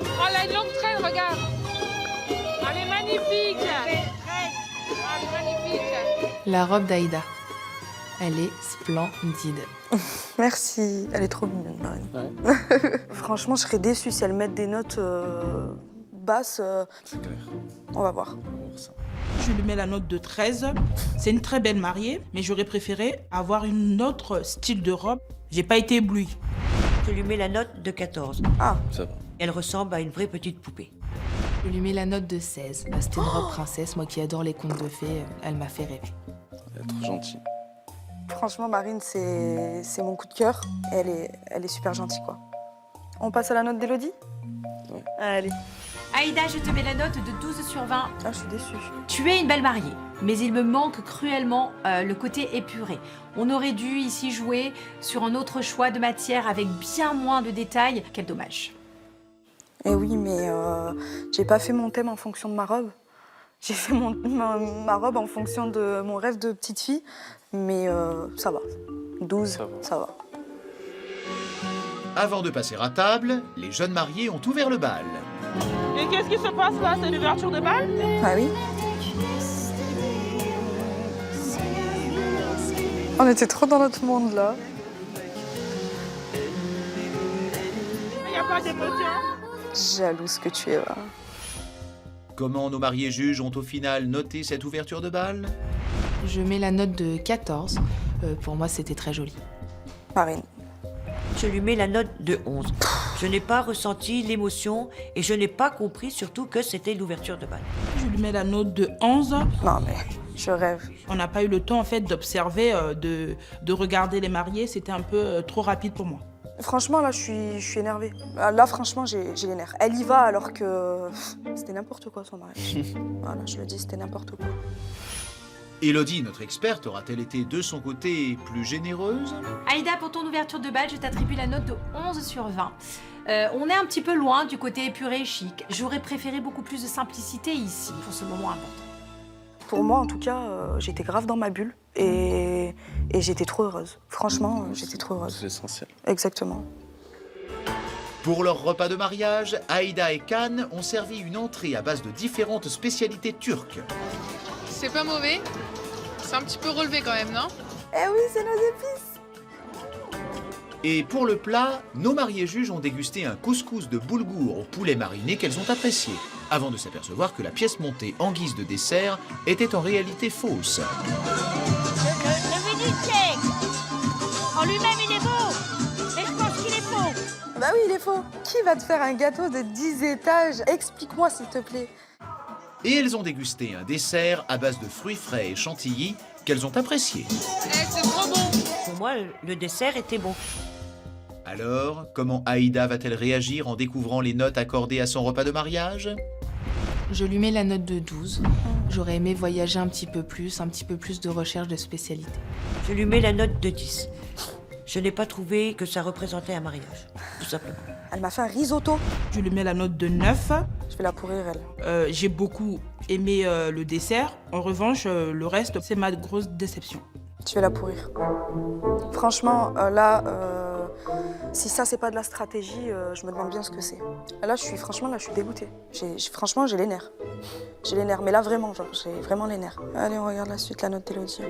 Oh, elle a une longue traîne, regarde. Elle est magnifique. Elle est magnifique. La robe d'Aïda. Elle est splendide. Merci, elle est trop mignonne, Marine. Franchement, je serais déçue si elle met des notes basses. C'est clair. On va voir. Je lui mets la note de 13. C'est une très belle mariée, mais j'aurais préféré avoir une autre style de robe. J'ai pas été éblouie. Je lui mets la note de 14. Ça va. Elle ressemble à une vraie petite poupée. Je lui mets la note de 16. C'était une robe princesse. Moi qui adore les contes de fées, elle m'a fait rêver. Elle est trop gentille. Franchement, Marine, c'est mon coup de cœur. Elle est super gentille, quoi. On passe à la note d'Élodie? Ouais. Allez. Aïda, je te mets la note de 12 sur 20. Ah, je suis déçue. Tu es une belle mariée, mais il me manque cruellement le côté épuré. On aurait dû ici jouer sur un autre choix de matière avec bien moins de détails. Quel dommage. Eh oui, mais j'ai pas fait mon thème en fonction de ma robe. J'ai fait ma robe en fonction de mon rêve de petite fille, mais ça va. 12, ça va. Avant de passer à table, les jeunes mariés ont ouvert le bal. Et qu'est-ce qui se passe là? C'est l'ouverture de bal? Ah oui. On était trop dans notre monde là. Il n'y a pas d'émotion? Jalouse que tu es là. Comment nos mariés juges ont au final noté cette ouverture de bal? Je mets la note de 14. Pour moi, c'était très joli. Marine. Je lui mets la note de 11. Je n'ai pas ressenti l'émotion et je n'ai pas compris surtout que c'était l'ouverture de bal. Je lui mets la note de 11. Non mais, je rêve. On n'a pas eu le temps en fait d'observer, de regarder les mariés. C'était un peu trop rapide pour moi. Franchement, là, je suis énervée. Là, franchement, j'ai les nerfs. Elle y va alors que c'était n'importe quoi, son mariage. Voilà, je le dis, c'était n'importe quoi. Élodie, notre experte, aura-t-elle été de son côté plus généreuse? Aïda, pour ton ouverture de bal, je t'attribue la note de 11 sur 20. On est un petit peu loin du côté épuré et chic. J'aurais préféré beaucoup plus de simplicité ici, pour ce moment important. Pour moi, en tout cas, j'étais grave dans ma bulle et j'étais trop heureuse. Franchement, j'étais trop heureuse. C'est l'essentiel. Exactement. Pour leur repas de mariage, Aïda et Can ont servi une entrée à base de différentes spécialités turques. C'est pas mauvais. C'est un petit peu relevé quand même, non? Eh oui, c'est nos épices. Et pour le plat, nos mariés juges ont dégusté un couscous de boulgour au poulet mariné qu'elles ont apprécié, avant de s'apercevoir que la pièce montée en guise de dessert était en réalité fausse. Le menu tchèque, en lui-même, il est beau, mais je pense qu'il est faux. Bah oui, il est faux. Qui va te faire un gâteau de 10 étages? Explique-moi, s'il te plaît. Et elles ont dégusté un dessert à base de fruits frais et chantilly qu'elles ont apprécié. C'est trop bon. Pour moi, le dessert était bon. Alors, comment Aïda va-t-elle réagir en découvrant les notes accordées à son repas de mariage? Je lui mets la note de 12. J'aurais aimé voyager un petit peu plus de recherche de spécialité. Je lui mets la note de 10. Je n'ai pas trouvé que ça représentait un mariage, tout simplement. Elle m'a fait un risotto. Je lui mets la note de 9. Je vais la pourrir, elle. J'ai beaucoup aimé le dessert. En revanche, le reste, c'est ma grosse déception. Tu vas la pourrir. Franchement, là, Si ça, c'est pas de la stratégie, je me demande bien ce que c'est. Là, je suis dégoûtée. Franchement, j'ai les nerfs. J'ai les nerfs, mais là, vraiment, j'ai vraiment les nerfs. Allez, on regarde la suite, la note d'Élodie.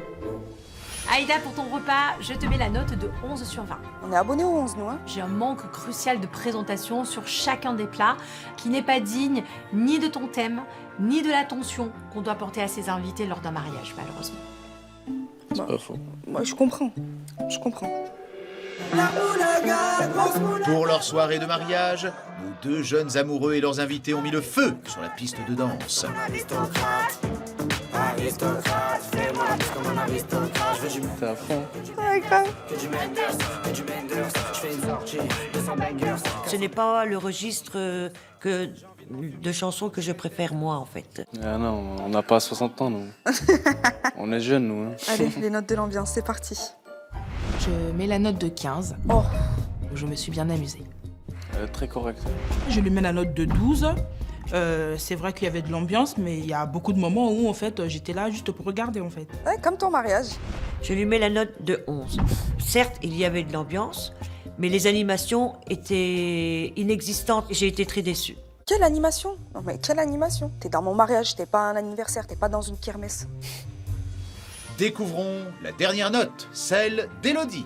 Aïda, pour ton repas, je te mets la note de 11 sur 20. On est abonnés aux 11, nous, hein. J'ai un manque crucial de présentation sur chacun des plats qui n'est pas digne ni de ton thème, ni de l'attention qu'on doit porter à ses invités lors d'un mariage, malheureusement. C'est pas faux. Moi, je comprends. Je comprends. Pour leur soirée de mariage, nos deux jeunes amoureux et leurs invités ont mis le feu sur la piste de danse. T'es à fond. Ouais, grave. Ce n'est pas le registre de chansons que je préfère moi en fait. Ah non, on n'a pas 60 ans nous. On est jeunes nous. Hein. Allez, les notes de l'ambiance, c'est parti. Je mets la note de 15. Oh. Je me suis bien amusée. Elle est très correcte. Je lui mets la note de 12. C'est vrai qu'il y avait de l'ambiance, mais il y a beaucoup de moments où en fait j'étais là juste pour regarder en fait. Ouais, comme ton mariage. Je lui mets la note de 11. Certes, il y avait de l'ambiance, mais les animations étaient inexistantes. J'ai été très déçue. Quelle animation? Non mais quelle animation? T'es dans mon mariage, t'es pas un anniversaire, t'es pas dans une kermesse. Découvrons la dernière note, celle d'Élodie.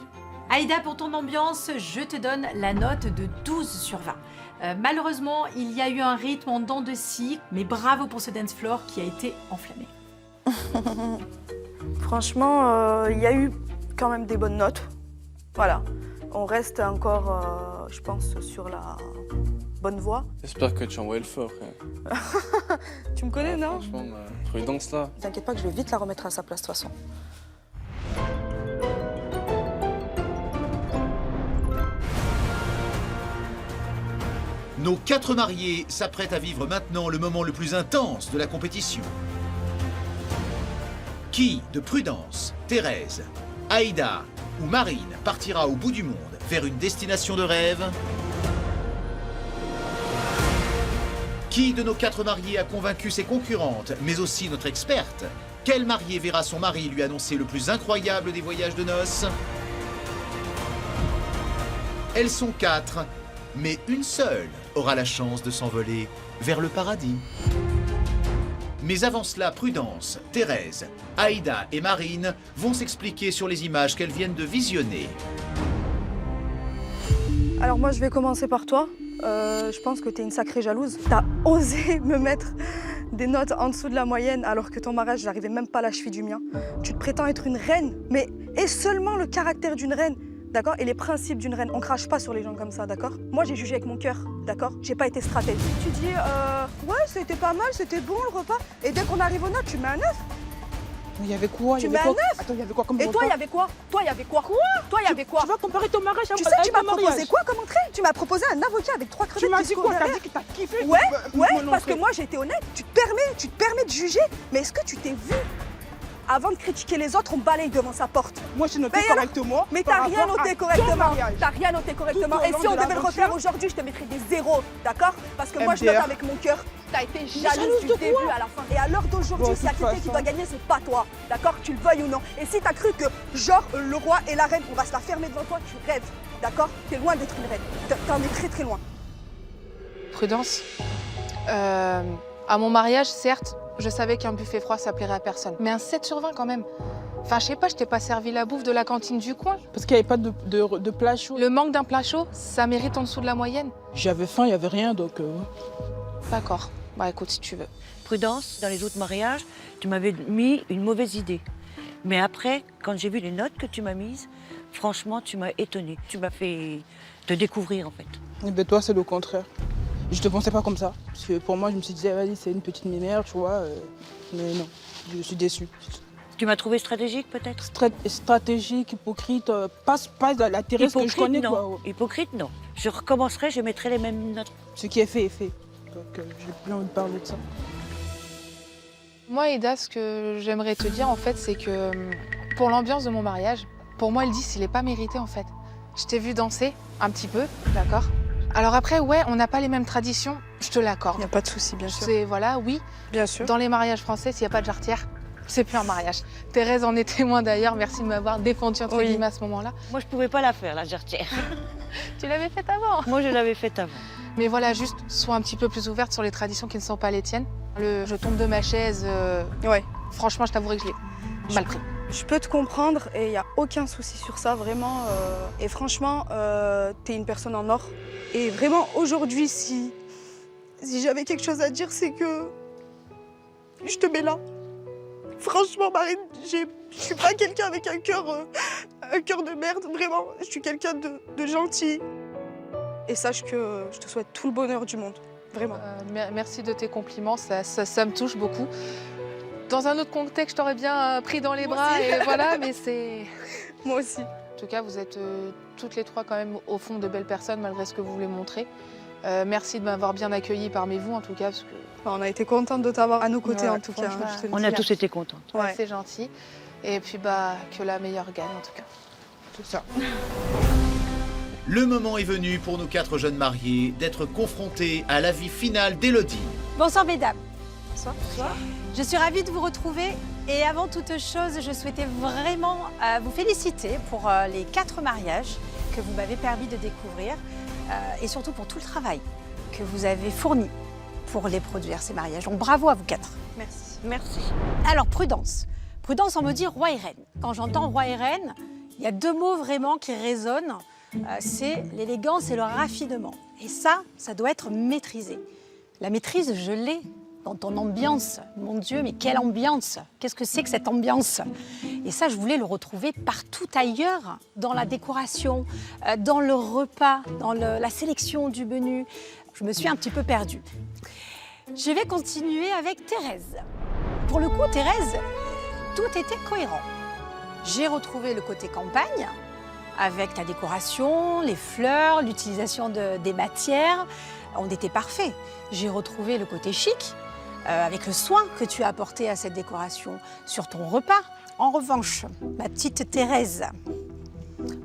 Aïda, pour ton ambiance, je te donne la note de 12 sur 20. Malheureusement, il y a eu un rythme en dents de scie, mais bravo pour ce dance floor qui a été enflammé. Franchement, il y a eu quand même des bonnes notes. Voilà. On reste encore, je pense, sur la bonne voie. J'espère que tu envoies le feu après. Tu me connais, non? Franchement, prudence là. T'inquiète pas que je vais vite la remettre à sa place de toute façon. Nos 4 mariés s'apprêtent à vivre maintenant le moment le plus intense de la compétition. Qui de Prudence, Thérèse, Aïda ou Marine partira au bout du monde vers une destination de rêve? Qui de nos 4 mariés a convaincu ses concurrentes, mais aussi notre experte? Quel marié verra son mari lui annoncer le plus incroyable des voyages de noces? Elles sont 4, mais une seule aura la chance de s'envoler vers le paradis. Mais avant cela, Prudence, Thérèse, Aïda et Marine vont s'expliquer sur les images qu'elles viennent de visionner. Alors moi, je vais commencer par toi. Je pense que t'es une sacrée jalouse. T'as osé me mettre des notes en dessous de la moyenne alors que ton mariage, j'arrivais même pas à la cheville du mien. Tu te prétends être une reine, mais est seulement le caractère d'une reine, d'accord? Et les principes d'une reine. On crache pas sur les gens comme ça, d'accord? Moi, j'ai jugé avec mon cœur, d'accord? J'ai pas été stratège. Tu dis, ouais, c'était pas mal, c'était bon le repas. Et dès qu'on arrive aux notes, tu mets un 9. Mais il y avait quoi? Tu mets un 9. Attends, il y avait quoi comme Et toi, il y avait quoi? Toi, il y avait quoi? Quoi? Toi, il y avait quoi? Tu vas comparer ton mariage Tu sais, tu m'as proposé quoi comme entrée? Tu m'as proposé un avocat avec 3 crevettes. Tu m'as dit quoi? T'as dit que t'as kiffé? Ouais, parce que moi, j'ai été honnête. Tu te permets de juger. Mais est-ce que tu t'es vu? Avant de critiquer les autres, on balaye devant sa porte. Moi, j'ai noté correctement. Mais t'as rien noté correctement. T'as rien noté correctement. Et si on devait le refaire aujourd'hui, je te mettrais des 0, d'accord? Parce que moi, je note avec mon cœur. T'as été jalouse du début à la fin. Et à l'heure d'aujourd'hui, s'il y a quelqu'un qui doit gagner, c'est pas toi, d'accord? Tu le veuilles ou non. Et si t'as cru que, genre, le roi et la reine, on va se la fermer devant toi, tu rêves, d'accord? T'es loin d'être une reine. T'en es très très loin. Prudence. À mon mariage, certes, je savais qu'un buffet froid, ça plairait à personne. Mais un 7 sur 20 quand même. Enfin, je sais pas, je t'ai pas servi la bouffe de la cantine du coin. Parce qu'il n'y avait pas de plat chaud. Le manque d'un plat chaud, ça mérite en dessous de la moyenne. J'avais faim, il n'y avait rien, donc... D'accord. Bah écoute, si tu veux. Prudence, dans les autres mariages, tu m'avais mis une mauvaise idée. Mais après, quand j'ai vu les notes que tu m'as mises, franchement, tu m'as étonnée. Tu m'as fait te découvrir, en fait. Et ben toi, c'est le contraire. Je te pensais pas comme ça. Parce que pour moi, je me suis dit, vas-y, c'est une petite mimère, tu vois. Mais non, je suis déçue. Tu m'as trouvé stratégique, peut-être? Stratégique, hypocrite, pas la Thérèse que je connais. Non. Quoi. Hypocrite, non. Je recommencerai, je mettrai les mêmes notes. Ce qui est fait est fait. Donc, j'ai plus envie de parler de ça. Moi, Aïda, ce que j'aimerais te dire, en fait, c'est que pour l'ambiance de mon mariage, pour moi, le 10, il n'est pas mérité, en fait. Je t'ai vu danser, un petit peu, d'accord? Alors après, ouais, on n'a pas les mêmes traditions, je te l'accorde. Il n'y a pas de souci, bien sûr. Voilà, oui. Bien sûr. Dans les mariages français, s'il n'y a pas de jarretière, C'est plus un mariage. Thérèse en est témoin d'ailleurs. Merci de m'avoir défendu entre guillemets à ce moment-là. Moi, je pouvais pas la faire, la jarretière. Tu l'avais faite avant. Moi, je l'avais faite avant. Mais voilà, juste sois un petit peu plus ouverte sur les traditions qui ne sont pas les tiennes. Je tombe de ma chaise. Ouais. Franchement, je t'avouerai que je l'ai mal pris. Je peux te comprendre et il n'y a aucun souci sur ça, vraiment. Et franchement, t'es une personne en or. Et vraiment, aujourd'hui, si j'avais quelque chose à dire, c'est que je te mets là. Franchement, Marine, je suis pas quelqu'un avec un cœur de merde, vraiment. Je suis quelqu'un de gentil. Et sache que je te souhaite tout le bonheur du monde, vraiment. Merci de tes compliments, ça me touche beaucoup. Dans un autre contexte, je t'aurais bien pris dans les bras et voilà, mais c'est... Moi aussi. En tout cas, vous êtes toutes les trois quand même au fond de belles personnes, malgré ce que vous voulez montrer. Merci de m'avoir bien accueillie parmi vous, en tout cas, parce que... On a été contente de t'avoir à nos côtés, en tout cas. On a tous été contents. Ouais. C'est gentil. Et puis, que la meilleure gagne, en tout cas. Tout ça. Le moment est venu pour nos 4 jeunes mariés d'être confrontés à la vie finale d'Élodie. Bonsoir mesdames. Bonsoir. Je suis ravie de vous retrouver et avant toute chose, je souhaitais vraiment vous féliciter pour les 4 mariages que vous m'avez permis de découvrir et surtout pour tout le travail que vous avez fourni pour les produire, ces mariages. Donc bravo à vous 4. Merci. Merci. Alors prudence. Prudence, on me dit roi et reine. Quand j'entends roi et reine, il y a 2 mots vraiment qui résonnent. C'est l'élégance et le raffinement. Et ça doit être maîtrisé. La maîtrise, je l'ai dans ton ambiance. Mon Dieu, mais quelle ambiance! Qu'est-ce que c'est que cette ambiance? Et ça, je voulais le retrouver partout ailleurs, dans la décoration, dans le repas, dans la sélection du menu. Je me suis un petit peu perdue. Je vais continuer avec Thérèse. Pour le coup, Thérèse, tout était cohérent. J'ai retrouvé le côté campagne, avec ta décoration, les fleurs, l'utilisation des matières. On était parfait. J'ai retrouvé le côté chic, avec le soin que tu as apporté à cette décoration sur ton repas. En revanche, ma petite Thérèse,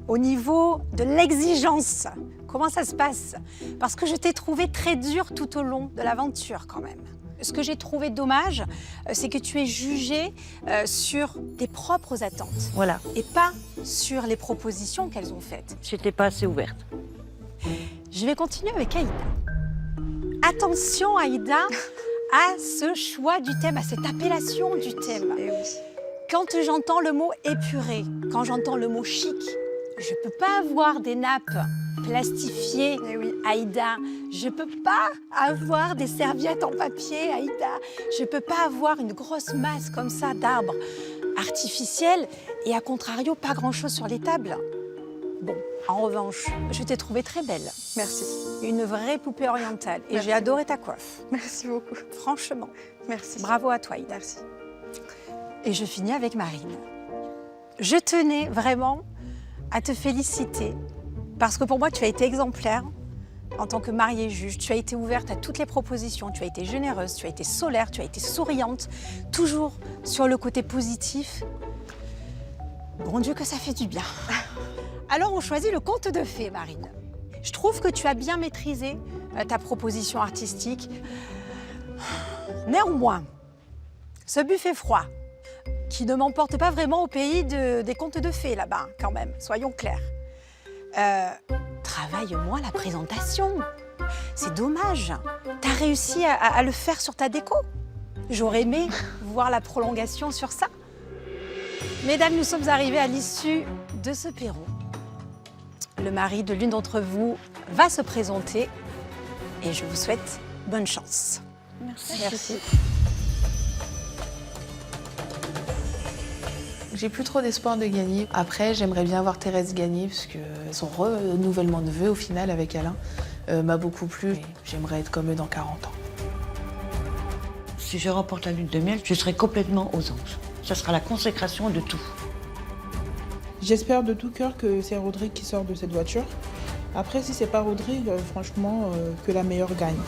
au niveau de l'exigence, comment ça se passe? Parce que je t'ai trouvée très dure tout au long de l'aventure quand même. Ce que j'ai trouvé dommage, c'est que tu es jugée sur tes propres attentes. Voilà. Et pas sur les propositions qu'elles ont faites. J'étais pas assez ouverte. Je vais continuer avec Aïda. Attention Aïda à ce choix du thème, à cette appellation du thème. Eh oui. Quand j'entends le mot épuré, quand j'entends le mot chic, je peux pas avoir des nappes plastifiées, Aïda. Je peux pas avoir des serviettes en papier, Aïda. Je peux pas avoir une grosse masse comme ça d'arbres artificiels et à contrario, pas grand-chose sur les tables. Bon, en revanche, je t'ai trouvée très belle. Merci. Une vraie poupée orientale. Et Merci j'ai adoré ta coiffe. Merci beaucoup. Franchement. Merci. Bravo à toi, Aïda. Merci. Et je finis avec Marine. Je tenais vraiment à te féliciter parce que pour moi, tu as été exemplaire en tant que mariée juge. Tu as été ouverte à toutes les propositions, tu as été généreuse, tu as été solaire, tu as été souriante, toujours sur le côté positif. Bon Dieu que ça fait du bien. Alors on choisit le conte de fées, Marine. Je trouve que tu as bien maîtrisé ta proposition artistique. Néanmoins, ce buffet froid, qui ne m'emporte pas vraiment au pays des contes de fées là-bas, quand même, soyons clairs. Travaille-moi la présentation. C'est dommage. T'as réussi à le faire sur ta déco. J'aurais aimé voir la prolongation sur ça. Mesdames, nous sommes arrivés à l'issue de ce Pérou. Le mari de l'une d'entre vous va se présenter et je vous souhaite bonne chance. Merci. Merci. J'ai plus trop d'espoir de gagner. Après, j'aimerais bien voir Thérèse gagner parce que son renouvellement de vœux au final avec Alain m'a beaucoup plu. Et j'aimerais être comme eux dans 40 ans. Si je remporte la lune de miel, je serai complètement aux anges. Ça sera la consécration de tout. J'espère de tout cœur que c'est Rodrigue qui sort de cette voiture. Après, si c'est pas Rodrigue, franchement, que la meilleure gagne.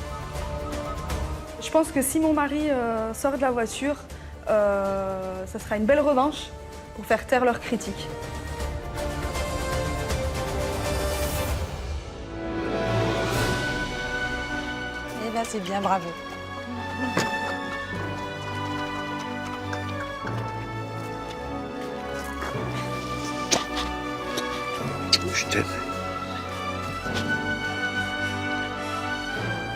Je pense que si mon mari sort de la voiture, ça sera une belle revanche pour faire taire leurs critiques. Eh bien, c'est bien, bravo. Je t'aime.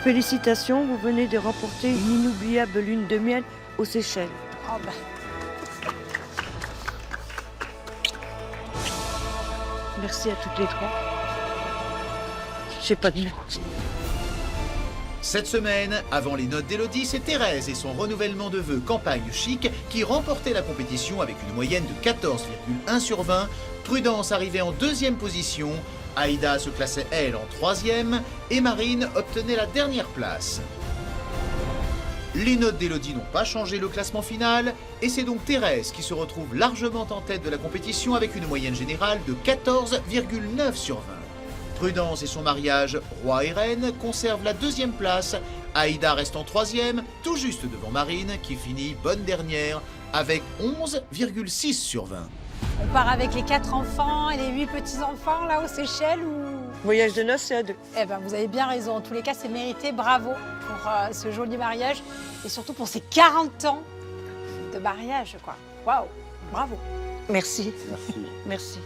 Félicitations, vous venez de remporter une inoubliable lune de miel aux Seychelles. Oh bah. Merci à toutes les trois. Je sais pas de mots. Cette semaine, avant les notes d'Élodie, c'est Thérèse et son renouvellement de vœux campagne chic qui remportait la compétition avec une moyenne de 14,1 sur 20. Prudence arrivait en deuxième position, Aïda se classait elle en troisième et Marine obtenait la dernière place. Les notes d'Élodie n'ont pas changé le classement final et c'est donc Thérèse qui se retrouve largement en tête de la compétition avec une moyenne générale de 14,9 sur 20. Prudence et son mariage, roi et reine, conservent la deuxième place. Aïda reste en troisième, tout juste devant Marine, qui finit bonne dernière, avec 11,6 sur 20. On part avec les 4 enfants et les 8 petits-enfants là aux Seychelles ou... Voyage de noces, c'est à 2. Eh ben, vous avez bien raison. En tous les cas, c'est mérité. Bravo pour ce joli mariage et surtout pour ces 40 ans de mariage, quoi. Waouh, bravo. Merci. Merci. Merci.